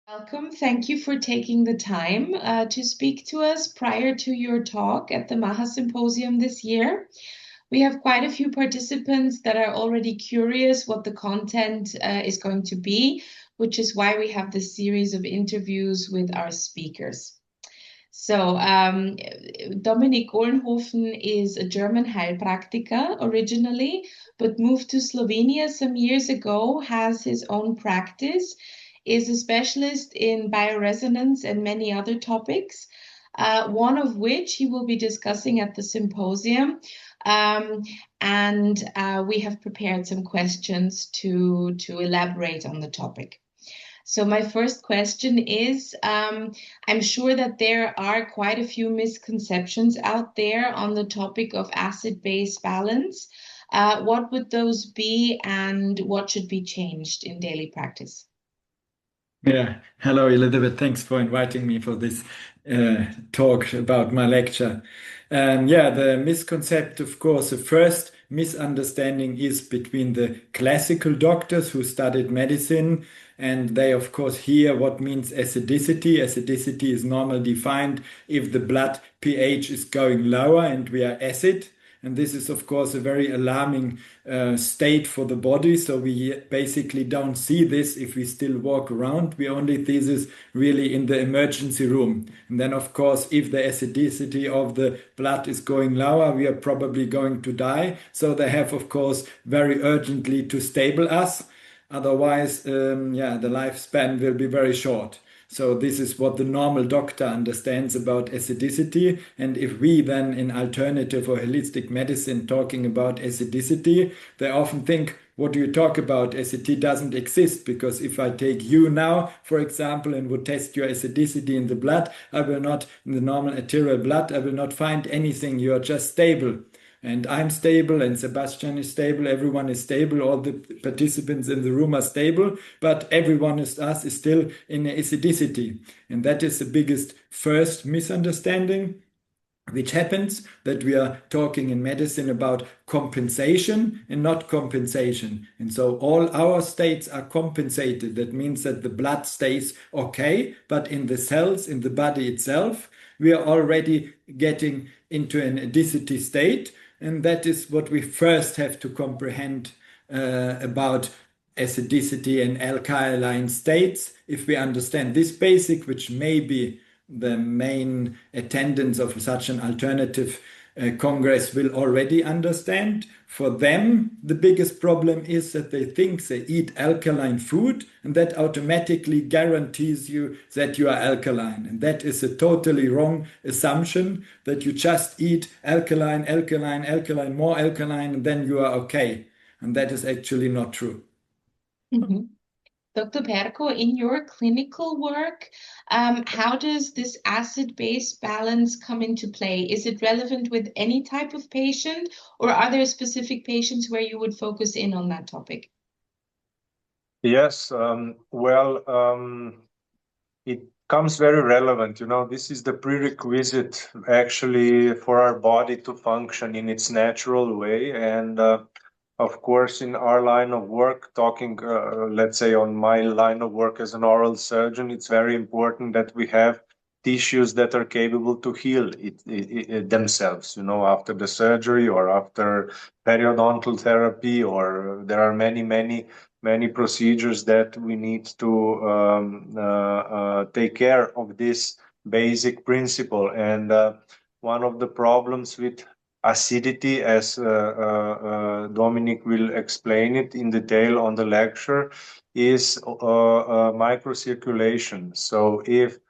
Welcome. Thank you for taking the time to speak to us prior to your talk at the MAHA Symposium this year. We have quite a few participants that are already curious what the content is going to be, which is why we have this series of interviews with our speakers. So, Dominik Golenhofen is a German Heilpraktiker originally, but moved to Slovenia some years ago, has his own practice, is a specialist in bioresonance and many other topics, one of which he will be discussing at the symposium. And we have prepared some questions to elaborate on the topic. So my first question is, I'm sure that there are quite a few misconceptions out there on the topic of acid-base balance. What would those be, and what should be changed in daily practice? Yeah, hello Elizabeth. Thanks for inviting me for this talk about my lecture. Yeah, the misconcept, of course, the first misunderstanding is between the classical doctors who studied medicine, and they, of course, hear what means acidicity. Acidicity is normally defined if the blood pH is going lower and we are acid. And this is, of course, a very alarming state for the body. So we basically don't see this if we still walk around. We only see this really in the emergency room. And then, of course, if the acidicity of the blood is going lower, we are probably going to die. So they have, of course, very urgently to stable us. Otherwise, yeah, the lifespan will be very short. So this is what the normal doctor understands about acidicity. And if we then in alternative or holistic medicine talking about acidicity, they often think, what do you talk about? Acidity doesn't exist, because if I take you now, for example, and would test your acidicity in the blood, I will not, in the normal arterial blood, I will not find anything. You are just stable. And I'm stable, and Sebastian is stable, everyone is stable, all the participants in the room are stable, but everyone is still in acidicity. And that is the biggest first misunderstanding which happens, that we are talking in medicine about compensation and not compensation. And so all our states are compensated. That means that the blood stays okay, but in the cells, in the body itself, we are already getting into an acidicity state. And that is what we first have to comprehend about acidicity and alkaline states. If we understand this basic, which may be the main attendants of such an alternative congress will already understand. For them, the biggest problem is that they think they eat alkaline food, and that automatically guarantees you that you are alkaline. And that is a totally wrong assumption, that you just eat alkaline, alkaline, alkaline, more alkaline, and then you are okay. And that is actually not true. Mhm. Dr. Perko, in your clinical work, how does this acid-base balance come into play? Is it relevant with any type of patient, or are there specific patients where you would focus in on that topic? Yes, it comes very relevant. You know, this is the prerequisite actually for our body to function in its natural way. And of course, in our line of work, talking, let's say on my line of work as an oral surgeon, it's very important that we have tissues that are capable to heal themselves, you know, after the surgery or after periodontal therapy, or there are many procedures that we need to take care of this basic principle. And one of the problems with acidity, as Dominik will explain it in detail on the lecture, is microcirculation. So if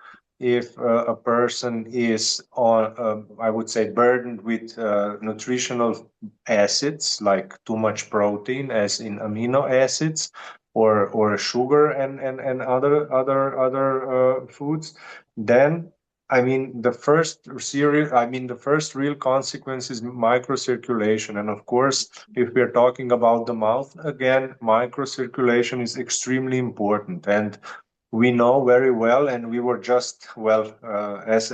a person is on, I would say, burdened with nutritional acids like too much protein, as in amino acids, or sugar and other foods, then I mean the first real consequence is microcirculation. And of course, if we're talking about the mouth again, microcirculation is extremely important. And we know very well, and we were just, well, as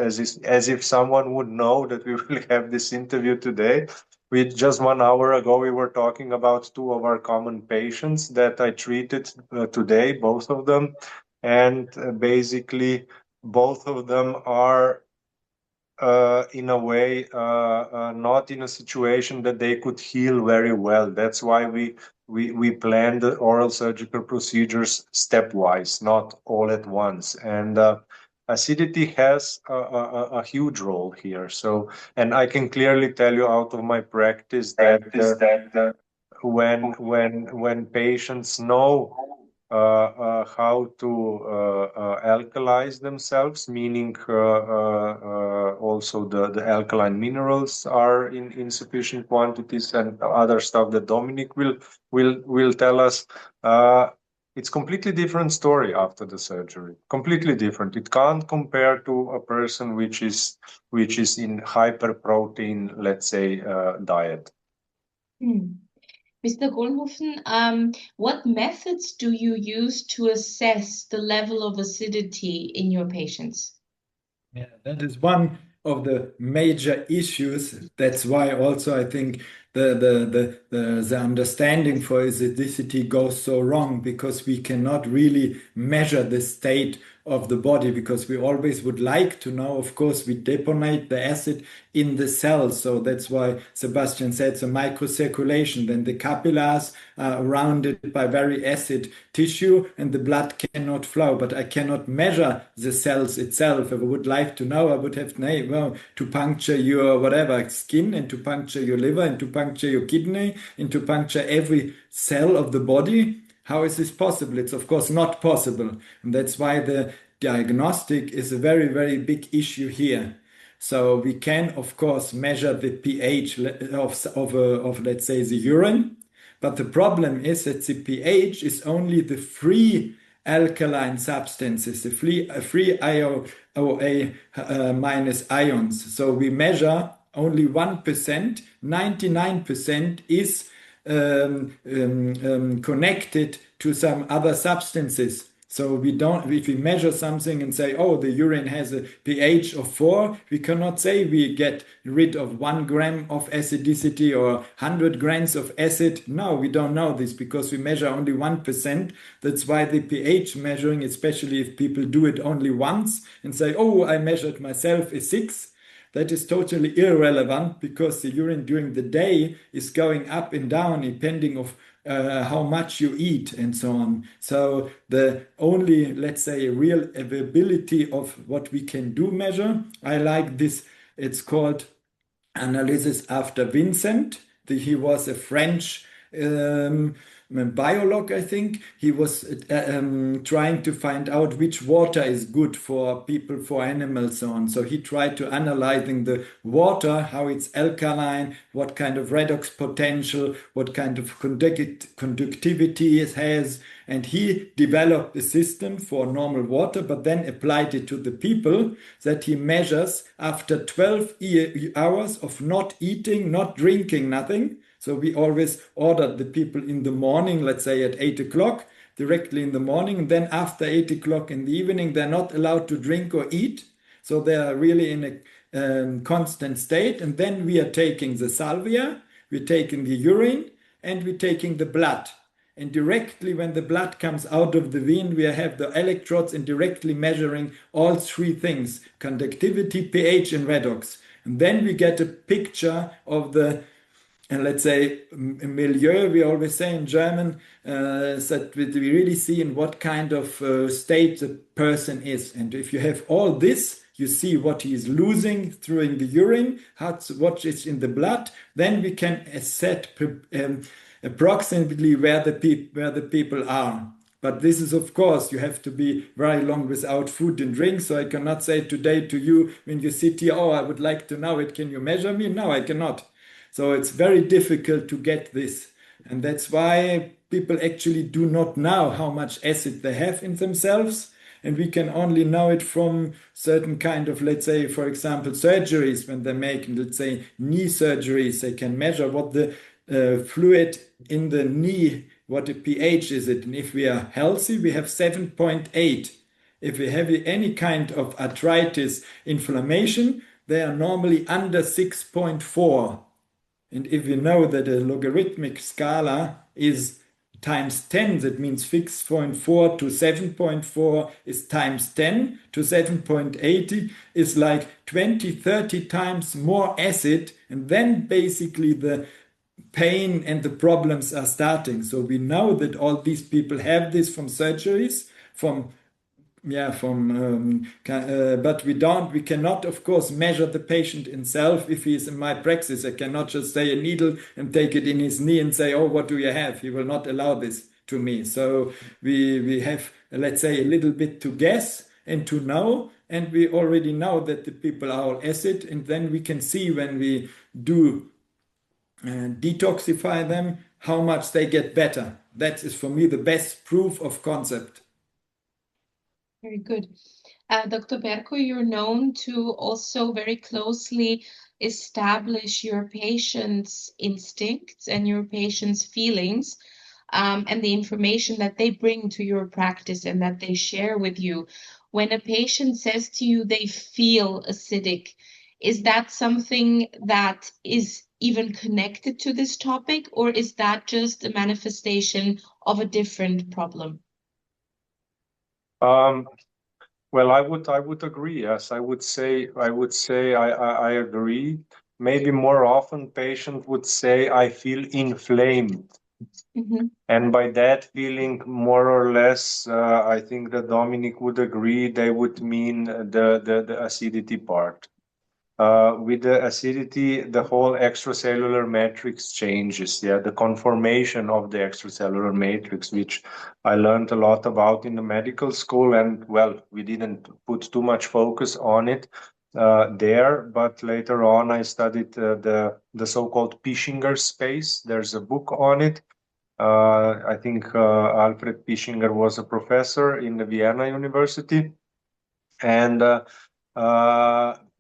if someone would know that we will have this interview today. We just 1 hour ago we were talking about two of our common patients that I treated today, both of them. and basically both of them are in a way not in a situation that they could heal very well. That's why we plan the oral surgical procedures stepwise, not all at once. And acidity has a huge role here. So, and I can clearly tell you out of my practice that when patients know how to alkalize themselves, meaning also the alkaline minerals are in insufficient quantities and other stuff that Dominik will tell us. It's completely different story after the surgery. Completely different. It can't compare to a person which is in hyperprotein, let's say, diet. Mr. Golenhofen, what methods do you use to assess the level of acidity in your patients? Yeah, that is one of the major issues. That's why also I think the understanding for acidicity goes so wrong, because we cannot really measure the state of the body, because we always would like to know. Of course, we deponate the acid in the cells, so that's why Sebastian said it's a microcirculation. Then the capillaries are surrounded by very acid tissue and the blood cannot flow, but I cannot measure the cells itself. If I would like to know, I would have to puncture your whatever skin, and to puncture your liver, and to puncture your kidney, and to puncture every cell of the body. How is this possible? It's of course not possible. And that's why the diagnostic is a very, very big issue here. So we can, of course, measure the pH of let's say, the urine. But the problem is that the pH is only the free alkaline substances, the free IOA minus ions. So we measure only 1%, 99% is connected to some other substances. So we don't, if we measure something and say, oh, the urine has a pH of 4, we cannot say we get rid of 1 gram of acidicity or 100 grams of acid. No, we don't know this because we measure only 1%. That's why the pH measuring, especially if people do it only once and say, oh, I measured myself, is 6. That is totally irrelevant, because the urine during the day is going up and down depending of how much you eat and so on. So the only, let's say, real availability of what we can do measure, I like this, it's called analysis after Vincent. He was a French biolog, I think. He was trying to find out which water is good for people, for animals, so on. So he tried to analyzing the water, how it's alkaline, what kind of redox potential, what kind of conductivity it has. And he developed a system for normal water, but then applied it to the people, that he measures after 12 hours of not eating, not drinking, nothing. So we always ordered the people in the morning, let's say at 8 o'clock, directly in the morning. And then after 8 o'clock in the evening, they're not allowed to drink or eat. So they are really in a constant state. And then we are taking the salvia, we're taking the urine, and we're taking the blood. And directly when the blood comes out of the vein, we have the electrodes and directly measuring all three things: conductivity, pH, and redox. And then we get a picture of the, and let's say, milieu, we always say in German, that we really see in what kind of state the person is. And if you have all this, you see what he is losing through the urine, what is in the blood, then we can assess approximately where the people are. But this is, of course, you have to be very long without food and drink. So I cannot say today to you when you sit here, oh, I would like to know it. Can you measure me? No, I cannot. So it's very difficult to get this. And that's why people actually do not know how much acid they have in themselves. And we can only know it from certain kind of, let's say, for example, surgeries. When they make, let's say, knee surgeries, they can measure what the fluid in the knee, what the pH is it. And if we are healthy, we have 7.8. If we have any kind of arthritis, inflammation, they are normally under 6.4. And if you know that a logarithmic scala is times 10, that means 6.4 to 7.4 is times 10 to 7.80 is like 20, 30 times more acid. And then basically the pain and the problems are starting. So we know that all these people have this from surgeries, but we cannot, of course, measure the patient himself. If he is in my praxis, I cannot just say a needle and take it in his knee and say, oh, what do you have? He will not allow this to me. So we have, let's say, a little bit to guess and to know, and we already know that the people are all acid, and then we can see when we do detoxify them, how much they get better. That is for me the best proof of concept. Very good. Dr. Berko, you're known to also very closely establish your patient's instincts and your patient's feelings, and the information that they bring to your practice and that they share with you. When a patient says to you they feel acidic, is that something that is even connected to this topic, or is that just a manifestation of a different problem? Well, I would agree. Yes, I would say I agree. Maybe more often patient would say I feel inflamed. Mm-hmm. And by that feeling, more or less, I think that Dominik would agree, they would mean the acidity part. With the acidity, the whole extracellular matrix changes. Yeah, the conformation of the extracellular matrix, which I learned a lot about in the medical school, and well, we didn't put too much focus on it there, but later on I studied the so-called Pischinger space. There's a book on it. I think Alfred Pischinger was a professor in the Vienna University, and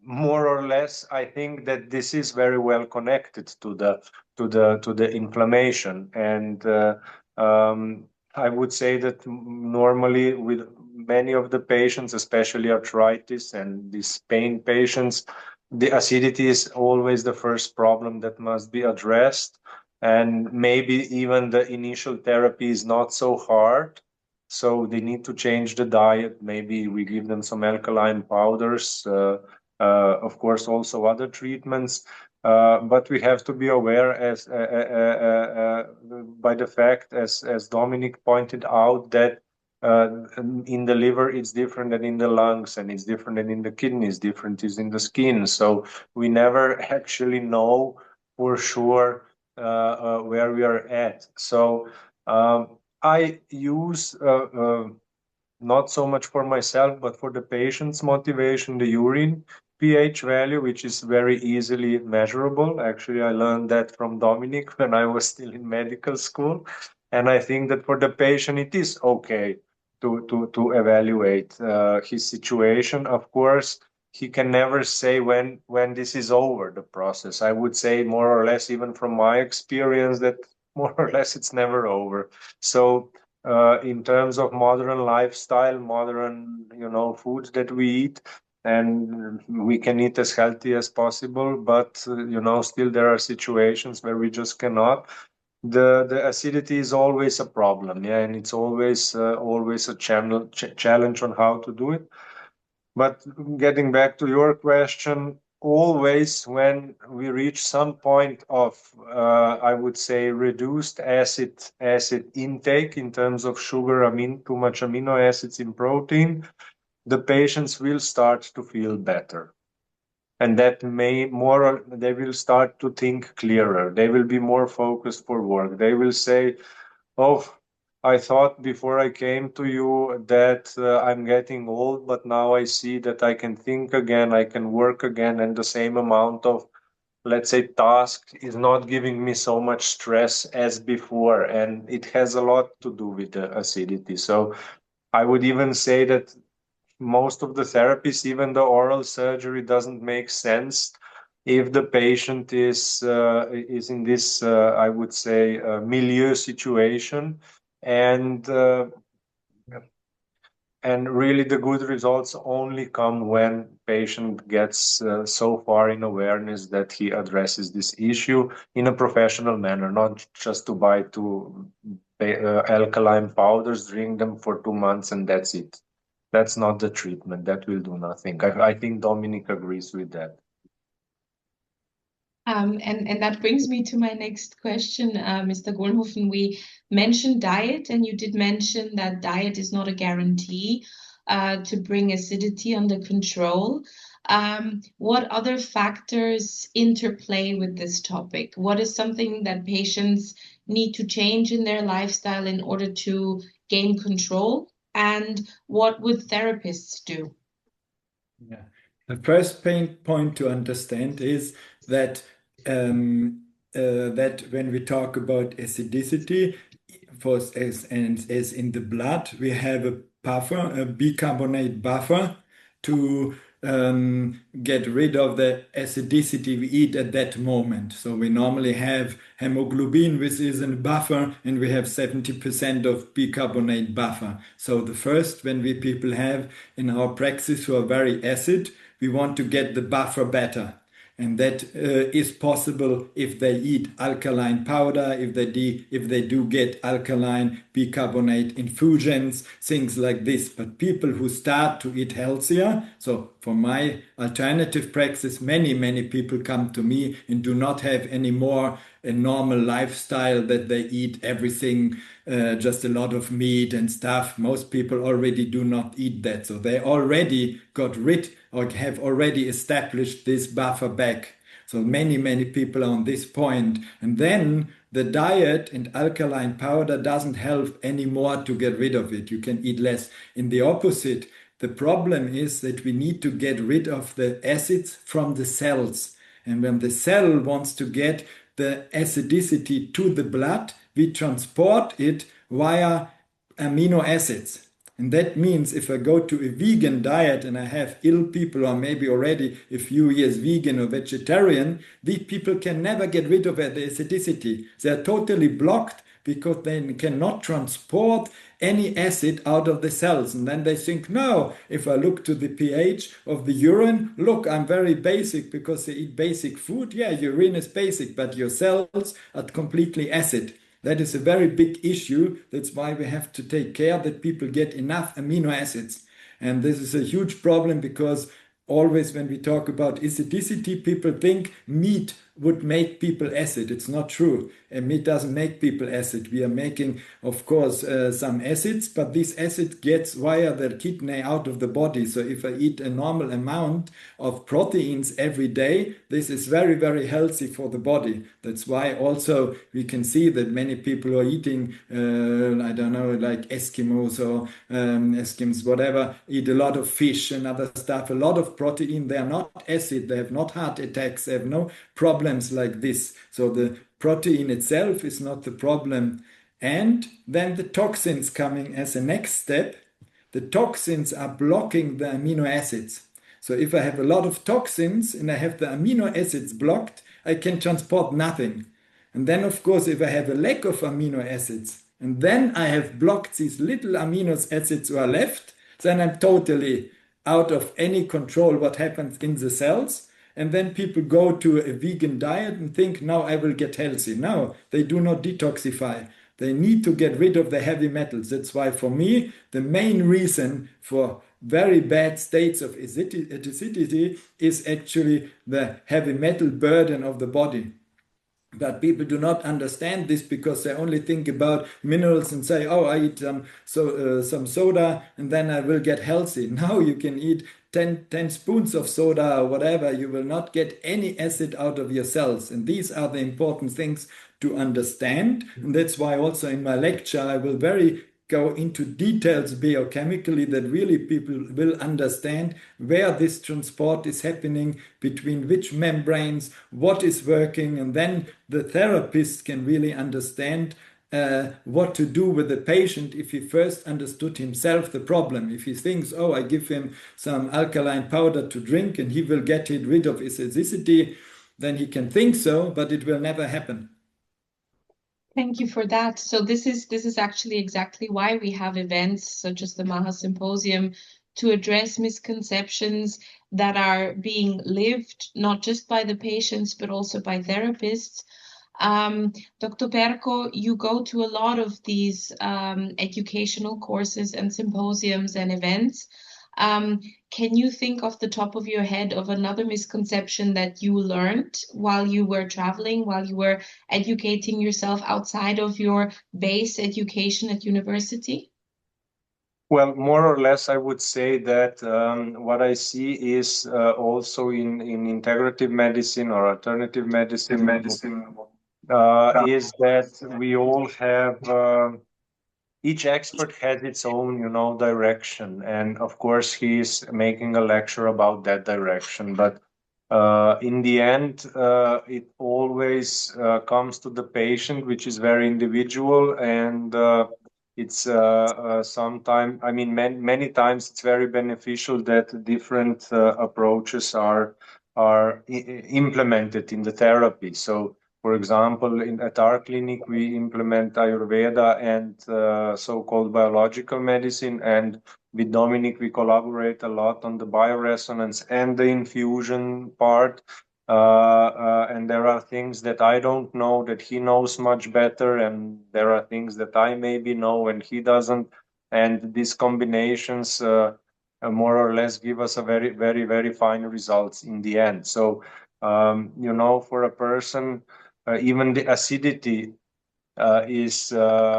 more or less, I think that this is very well connected to the inflammation, and I would say that normally with many of the patients, especially arthritis and these pain patients, the acidity is always the first problem that must be addressed, and maybe even the initial therapy is not so hard. So they need to change the diet. Maybe we give them some alkaline powders, of course, also other treatments. But we have to be aware by the fact, as Dominik pointed out, that in the liver it's different than in the lungs, and it's different than in the kidneys, different is in the skin. So we never actually know for sure where we are at. So I use not so much for myself, but for the patient's motivation, the urine pH value, which is very easily measurable. Actually, I learned that from Dominik when I was still in medical school. And I think that for the patient, it is okay to evaluate his situation. Of course, he can never say when this is over, the process. I would say more or less, even from my experience, that more or less it's never over. So in terms of modern lifestyle, modern, foods that we eat, and we can eat as healthy as possible, but still there are situations where we just cannot. The acidity is always a problem, yeah, and it's always a challenge on how to do it. But getting back to your question, always when we reach some point of, I would say, reduced acid intake in terms of sugar, too much amino acids in protein, the patients will start to feel better. And that they will start to think clearer. They will be more focused for work. They will say, oh, I thought before I came to you that I'm getting old, but now I see that I can think again, I can work again, and the same amount of, let's say, task is not giving me so much stress as before. And it has a lot to do with the acidity. So I would even say that most of the therapies, even the oral surgery, doesn't make sense if the patient is in this, I would say, milieu situation, and really the good results only come when patient gets so far in awareness that he addresses this issue in a professional manner, not just to alkaline powders, drink them for 2 months, and that's it. That's not the treatment. That will do nothing. I think Dominik agrees with that. And that brings me to my next question, Mr. Golenhofen. We mentioned diet, and you did mention that diet is not a guarantee to bring acidity under control. What other factors interplay with this topic? What is something that patients need to change in their lifestyle in order to gain control? And what would therapists do? Yeah. The first pain point to understand is that that when we talk about acidicity, as in the blood, we have a buffer, a bicarbonate buffer to get rid of the acidicity we eat at that moment. So we normally have hemoglobin, which is in a buffer, and we have 70% of bicarbonate buffer. So the first, when we people have in our praxis who are very acid, we want to get the buffer better. And that is possible if they eat alkaline powder, if they do get alkaline bicarbonate infusions, things like this. But people who start to eat healthier, so for my alternative praxis, many people come to me and do not have any more a normal lifestyle that they eat everything, just a lot of meat and stuff. Most people already do not eat that. So they already got rid or have already established this buffer back. So many people are on this point. And then the diet and alkaline powder doesn't help anymore to get rid of it. You can eat less. In the opposite, the problem is that we need to get rid of the acids from the cells. And when the cell wants to get the acidicity to the blood, we transport it via amino acids. And that means if I go to a vegan diet and I have ill people or maybe already a few years vegan or vegetarian, these people can never get rid of the acidicity. They are totally blocked because they cannot transport any acid out of the cells. And then they think, no, if I look to the pH of the urine, look, I'm very basic because they eat basic food. Yeah, urine is basic, but your cells are completely acid. That is a very big issue. That's why we have to take care that people get enough amino acids. And this is a huge problem because always when we talk about acidicity, people think meat would make people acid. It's not true. And meat doesn't make people acid. We are making, of course, some acids, but this acid gets via the kidney out of the body. So if I eat a normal amount of proteins every day, this is very healthy for the body. That's why also we can see that many people are eating, I don't know, like Eskimos or Eskimos, whatever, eat a lot of fish and other stuff, a lot of protein. They are not acid. They have not heart attacks. They have no problems like this. So the protein itself is not the problem. And then the toxins coming as a next step. The toxins are blocking the amino acids. So if I have a lot of toxins and I have the amino acids blocked, I can transport nothing. And then, of course, if I have a lack of amino acids, and then I have blocked these little amino acids who are left, then I'm totally out of any control what happens in the cells. And then people go to a vegan diet and think, now I will get healthy. No, they do not detoxify. They need to get rid of the heavy metals. That's why for me, the main reason for very bad states of acidity is actually the heavy metal burden of the body. But people do not understand this because they only think about minerals and say, oh, I eat some soda and then I will get healthy. Now you can eat 10 spoons of soda or whatever. You will not get any acid out of your cells. And these are the important things to understand. And that's why also in my lecture, I will go into details biochemically that really people will understand where this transport is happening, between which membranes, what is working, and then the therapist can really understand what to do with the patient if he first understood himself the problem. If he thinks, oh, I give him some alkaline powder to drink and he will get rid of his acidity, then he can think so, but it will never happen. Thank you for that. So this is actually exactly why we have events such as the MAHA Symposium to address misconceptions that are being lived not just by the patients but also by therapists. Dr. Perko, you go to a lot of these educational courses and symposiums and events. Can you think off the top of your head of another misconception that you learned while you were traveling, while you were educating yourself outside of your base education at university? Well, more or less, I would say that what I see is also in integrative medicine or alternative medicine is that we all have each expert has its own, direction, and of course, he's making a lecture about that direction. But in the end, it always comes to the patient, which is very individual, and it's sometimes, I mean, many times it's very beneficial that different approaches are implemented in the therapy. So, for example, at our clinic, we implement Ayurveda and so-called biological medicine. And with Dominik, we collaborate a lot on the bioresonance and the infusion part. And there are things that I don't know that he knows much better, and there are things that I maybe know and he doesn't. And these combinations more or less give us a very, very, very fine results in the end. So, for a person, even the acidity is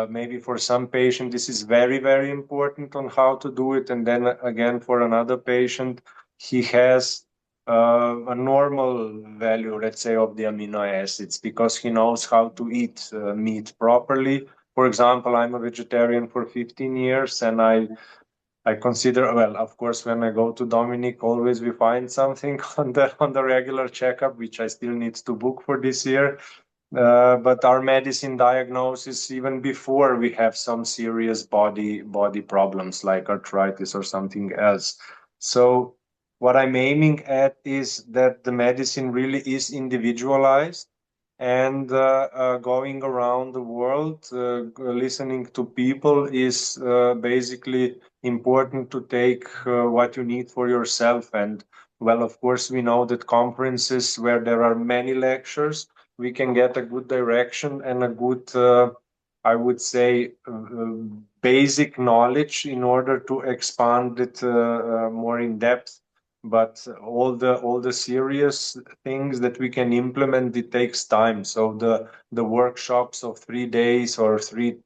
maybe for some patient, this is very, very important on how to do it. And then again, for another patient, he has a normal value, let's say, of the amino acids because he knows how to eat meat properly. For example, I'm a vegetarian for 15 years and I consider, well, of course, when I go to Dominik, always we find something on the regular checkup, which I still need to book for this year. But our medicine diagnosis, even before we have some serious body problems like arthritis or something else. So what I'm aiming at is that the medicine really is individualized and going around the world, listening to people is basically important to take what you need for yourself. And well, of course, we know that conferences where there are many lectures, we can get a good direction and a good, I would say, basic knowledge in order to expand it more in depth. But all the serious things that we can implement, it takes time. So the workshops of 3 days or three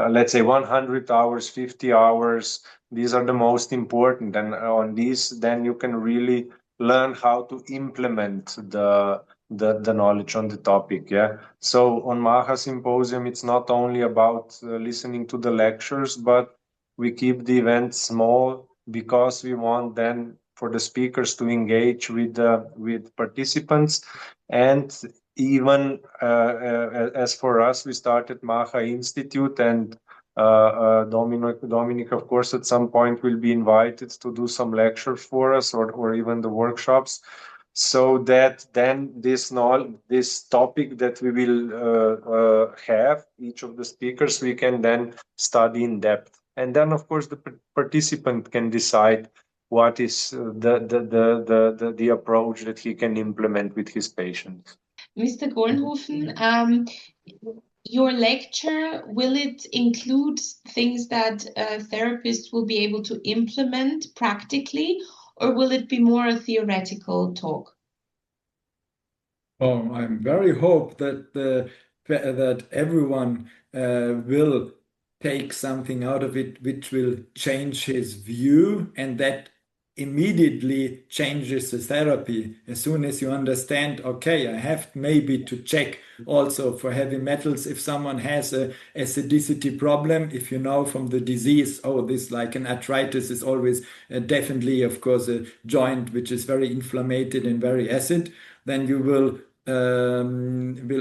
let's say 100 hours, 50 hours, these are the most important. And on these, then you can really learn how to implement the knowledge on the topic. Yeah. So on MAHA Symposium, it's not only about listening to the lectures, but we keep the event small because we want then for the speakers to engage with participants. And even as for us, we started MAHA Institute, and Dominik, of course, at some point will be invited to do some lectures for us or even the workshops, so that then this topic that we will have, each of the speakers, we can then study in depth. And then, of course, the participant can decide what is the approach that he can implement with his patients. Mr. Golenhofen, your lecture, will it include things that therapists will be able to implement practically, or will it be more a theoretical talk? Oh, I very hope that everyone will take something out of it which will change his view, and that immediately changes the therapy. As soon as you understand, okay, I have maybe to check also for heavy metals if someone has a acidicity problem. If you know from the disease, oh, this like an arthritis is always definitely, of course, a joint which is very inflamed and very acid, then you will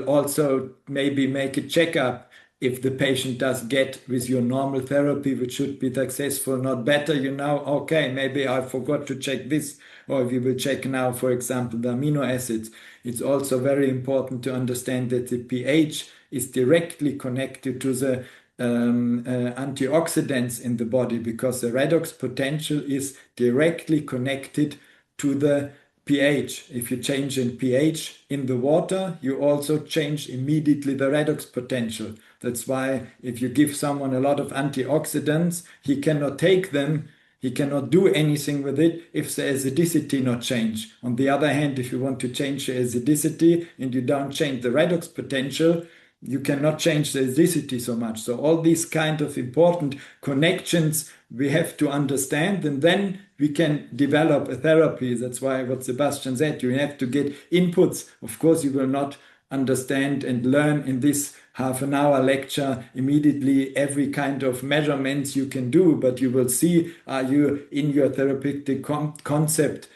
also maybe make a checkup if the patient does get with your normal therapy, which should be successful, not better, okay, maybe I forgot to check this, or we will check now, for example, the amino acids. It's also very important to understand that the pH is directly connected to the antioxidants in the body, because the redox potential is directly connected to the pH. If you change in pH in the water, you also change immediately the redox potential. That's why if you give someone a lot of antioxidants, he cannot take them, he cannot do anything with it if the acidicity not change. On the other hand, if you want to change the acidicity and you don't change the redox potential, you cannot change the acidicity so much. So all these kind of important connections we have to understand, and then we can develop a therapy. That's why what Sebastian said, you have to get inputs. Of course, you will not understand and learn in this half an hour lecture immediately every kind of measurements you can do, but you will see, are you in your therapeutic concept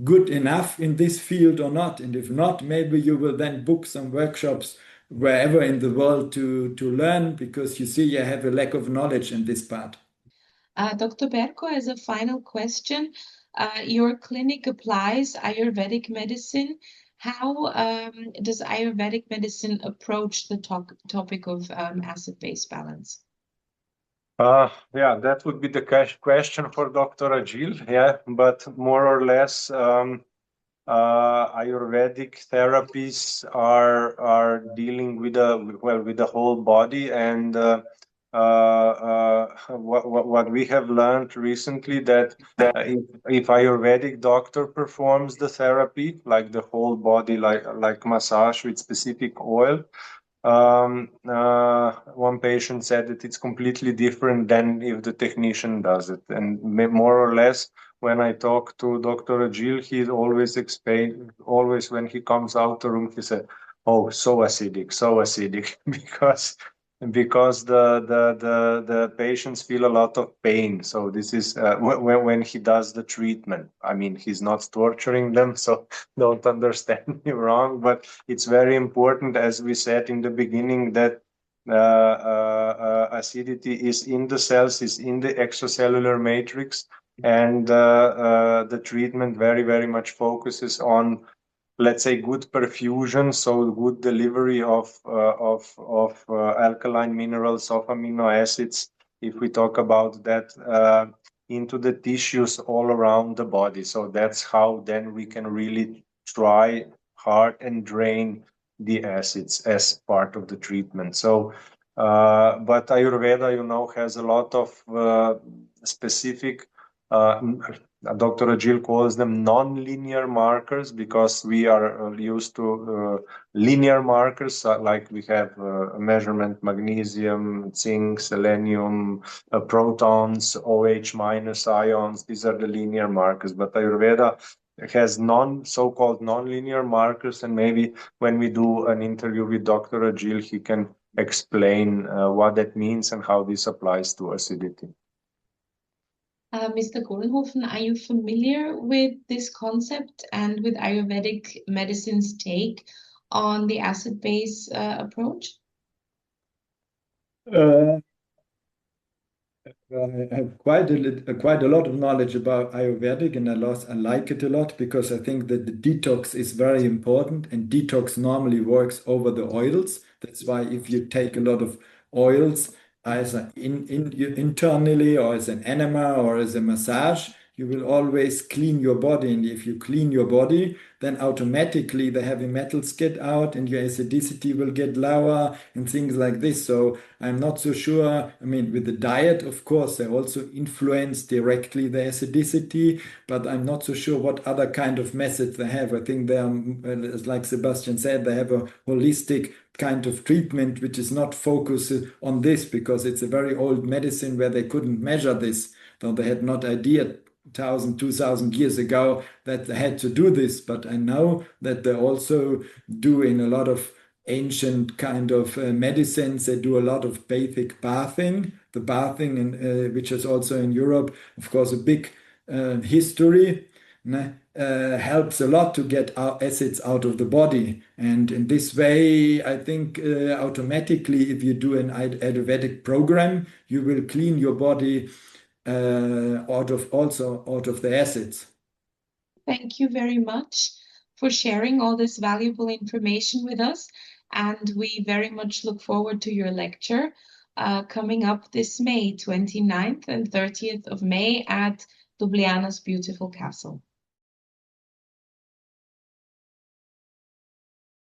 good enough in this field or not? And if not, maybe you will then book some workshops wherever in the world to learn, because you see you have a lack of knowledge in this part. Dr. Berko, as a final question, your clinic applies Ayurvedic medicine. How does Ayurvedic medicine approach the topic of acid-base balance? Yeah, that would be the question for Dr. Agil. Yeah, but more or less, Ayurvedic therapies are dealing with the whole body, and what we have learned recently, that if Ayurvedic doctor performs the therapy, like the whole body, like massage with specific oil, one patient said that it's completely different than if the technician does it. And more or less, when I talk to Dr. Agil, he always explain, always when he comes out the room, he said, "Oh, so acidic," because the patients feel a lot of pain. So this is when he does the treatment. I mean, he's not torturing them, so don't understand me wrong, but it's very important, as we said in the beginning, that acidity is in the cells, is in the extracellular matrix, and the treatment very much focuses on, let's say, good perfusion, so good delivery of alkaline minerals, of amino acids, if we talk about that, into the tissues all around the body. So that's how then we can really try hard and drain the acids as part of the treatment. So, but Ayurveda, has a lot of specific, Dr. Agil calls them non-linear markers, because we are used to linear markers, like we have measurement magnesium, zinc, selenium, protons, OH minus ions. These are the linear markers, but Ayurveda has so-called non-linear markers, and maybe when we do an interview with Dr. Agil, he can explain what that means and how this applies to acidity. Mr. Golenhofen, are you familiar with this concept and with Ayurvedic medicine's take on the acid-base approach? I have quite a lot of knowledge about Ayurvedic, and I like it a lot, because I think that the detox is very important, and detox normally works over the oils. That's why if you take a lot of oils, either internally or as an enema or as a massage, you will always clean your body. And if you clean your body, then automatically the heavy metals get out and your acidicity will get lower and things like this. So I'm not so sure. I mean, with the diet, of course, they also influence directly the acidicity, but I'm not so sure what other kind of methods they have. I think they are, like Sebastian said, they have a holistic kind of treatment which is not focused on this, because it's a very old medicine where they couldn't measure this. So they had not idea 2,000 years ago that they had to do this. But I know that they also do in a lot of ancient kind of medicines, they do a lot of Baithic bathing. The bathing, which is also in Europe, of course, a big history, helps a lot to get our acids out of the body. And in this way, I think automatically, if you do an Ayurvedic program, you will clean your body out of the acids. Thank you very much for sharing all this valuable information with us. And we very much look forward to your lecture coming up this May, 29th and 30th of May at Ljubljana's beautiful castle.